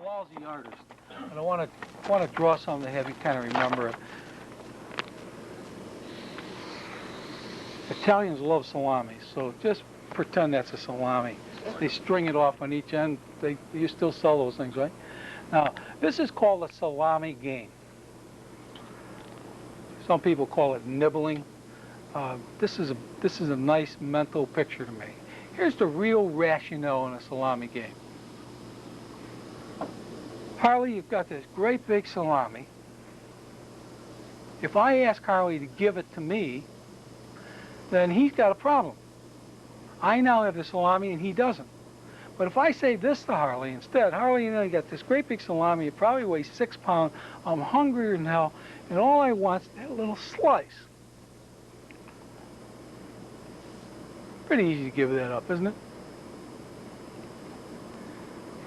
lousy artist, and I want to draw something to have you kind of remember it. Italians love salami, so just pretend that's a salami. They string it off on each end. You still sell those things, right? Now, this is called a salami game. Some people call it nibbling. This is a nice mental picture to me. Here's the real rationale in a salami game. Harley, you've got this great big salami. If I ask Harley to give it to me, then he's got a problem. I now have the salami and he doesn't. But if I say this to Harley instead, Harley, you know, you got this great big salami, it probably weighs 6 pounds, I'm hungrier than hell, and all I want is that little slice. Pretty easy to give that up, isn't it?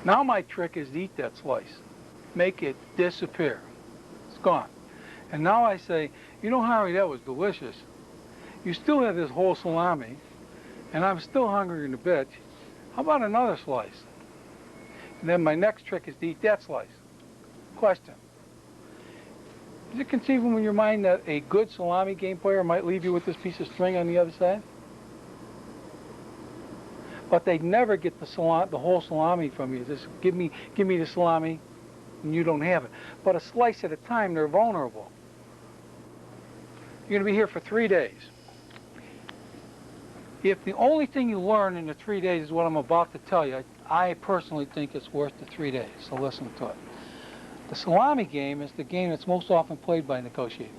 Now my trick is to eat that slice. Make it disappear. It's gone. And now I say, you know, Harry, that was delicious. You still have this whole salami, and I'm still hungry in a bitch. How about another slice? And then my next trick is to eat that slice. Question. Is it conceivable in your mind that a good salami game player might leave you with this piece of string on the other side? But they'd never get the whole salami from you. Just give me the salami, and you don't have it. But a slice at a time, they're vulnerable. You're going to be here for 3 days. If the only thing you learn in the 3 days is what I'm about to tell you, I personally think it's worth the 3 days, so listen to it. The salami game is the game that's most often played by negotiators.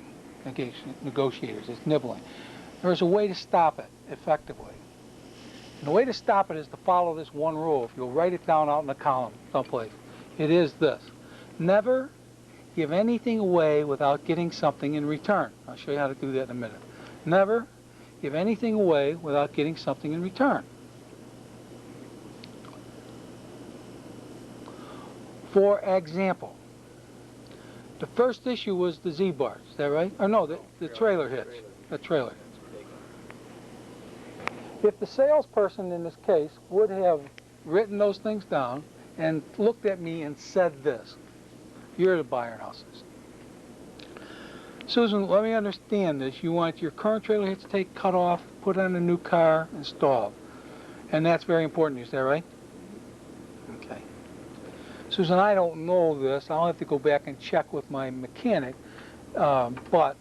It's nibbling. There's a way to stop it effectively. And the way to stop it is to follow this one rule. If you'll write it down out in a column someplace, it is this. Never give anything away without getting something in return. I'll show you how to do that in a minute. Never give anything away without getting something in return. For example, the first issue was the Z-bars, is that right? Or no, the trailer hitch. The trailer hitch. If the salesperson in this case would have written those things down and looked at me and said this, you're the buyer now, Susan. Susan, let me understand this. You want your current trailer hitch take cut off, put on a new car, installed. And that's very important, is that right? Okay. Susan, I don't know this. I'll have to go back and check with my mechanic. But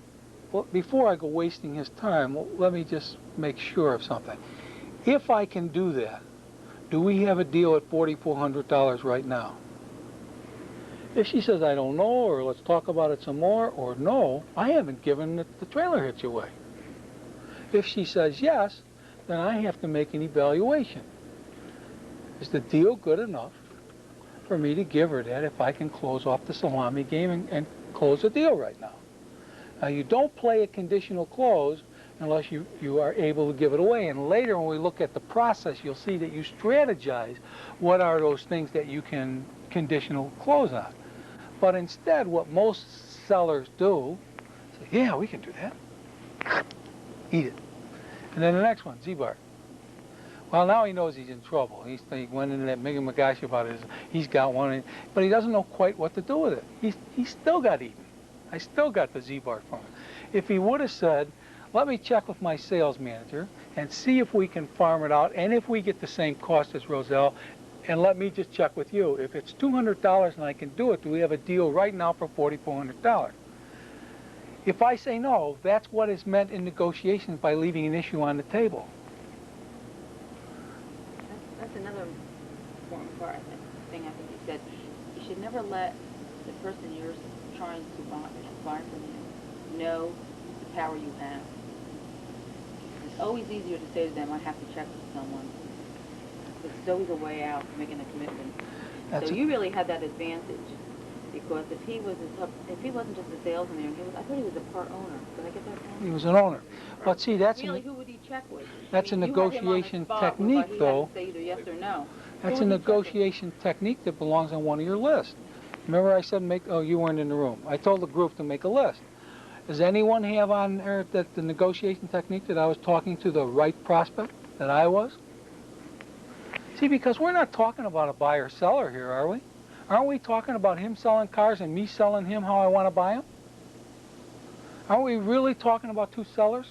before I go wasting his time, let me just make sure of something. If I can do that, do we have a deal at $4,400 right now? If she says, I don't know, or let's talk about it some more, or no, I haven't given the trailer hitch away. If she says yes, then I have to make an evaluation. Is the deal good enough for me to give her that if I can close off the salami game and close the deal right now? Now, you don't play a conditional close unless you are able to give it away. And later when we look at the process, you'll see that you strategize what are those things that you can conditional close on. But instead, what most sellers do, say, yeah, we can do that. Eat it. And then the next one, Z-bar. Well, now he knows he's in trouble. He went into that Mega Magash about it. He's got one, but he doesn't know quite what to do with it. He's still got eaten. I still got the Z-bar from him. If he would have said, let me check with my sales manager and see if we can farm it out and if we get the same cost as Roselle, and let me just check with you. If it's $200 and I can do it, do we have a deal right now for $4,400? If I say no, that's what is meant in negotiations by leaving an issue on the table. That's another important part, thing I think you said. You should never let the person you're trying to buy from you know the power you have. It's always easier to say to them, I have to check with someone. It's always a way out of making a commitment. So you really had that advantage, because if he wasn't just a salesman, I thought he was a part owner. Did I get that wrong? He was an owner. But see, that's really, who would he check with? That's a negotiation technique, though. Say either yes or no. That's a negotiation technique that belongs on one of your lists. Remember I said you weren't in the room. I told the group to make a list. Does anyone have on there that the negotiation technique that I was talking to the right prospect, that I was? See, because we're not talking about a buyer-seller here, are we? Aren't we talking about him selling cars and me selling him how I want to buy them? Aren't we really talking about two sellers?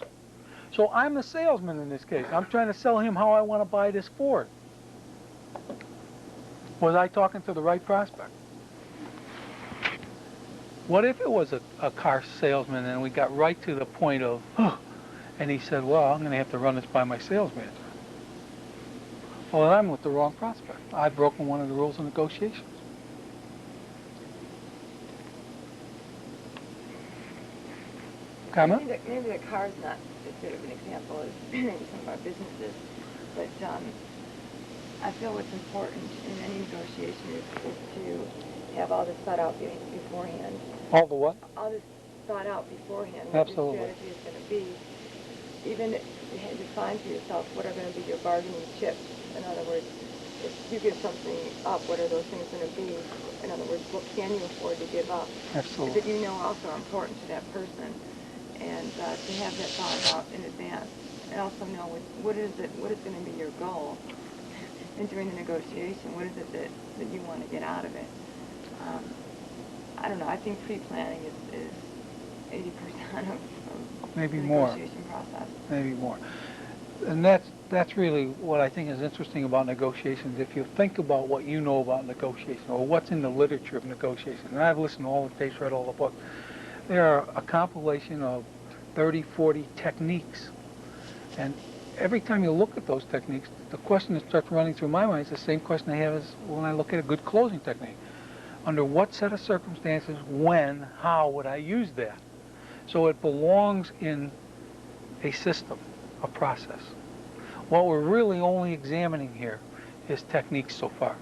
So I'm the salesman in this case. I'm trying to sell him how I want to buy this Ford. Was I talking to the right prospect? What if it was a car salesman and we got right to the point of, and he said, well, I'm going to have to run this by my sales manager. Well, then I'm with the wrong prospect. I've broken one of the rules of negotiations. Comment? Maybe the car's not as good of an example as maybe some of our businesses, but I feel what's important in any negotiation is to have all this thought out beforehand. All the what? All this thought out beforehand. Absolutely. What your strategy is going to be. Even define for yourself what are going to be your bargaining chips. In other words, if you give something up, what are those things going to be? In other words, what can you afford to give up? Absolutely. That you know also are important to that person. And to have that thought out in advance, and also know what is going to be your goal, and during the negotiation, what is it that you want to get out of it. I don't know. I think pre-planning is 80% of Maybe the more. negotiation process. Maybe more. And that's really what I think is interesting about negotiations. If you think about what you know about negotiation, or what's in the literature of negotiation, and I've listened to all the tapes, read all the books, they are a compilation of 30, 40 techniques. And every time you look at those techniques, the question that starts running through my mind is the same question I have as when I look at a good closing technique. Under what set of circumstances, when, how would I use that? So it belongs in a system, a process. What we're really only examining here is techniques so far.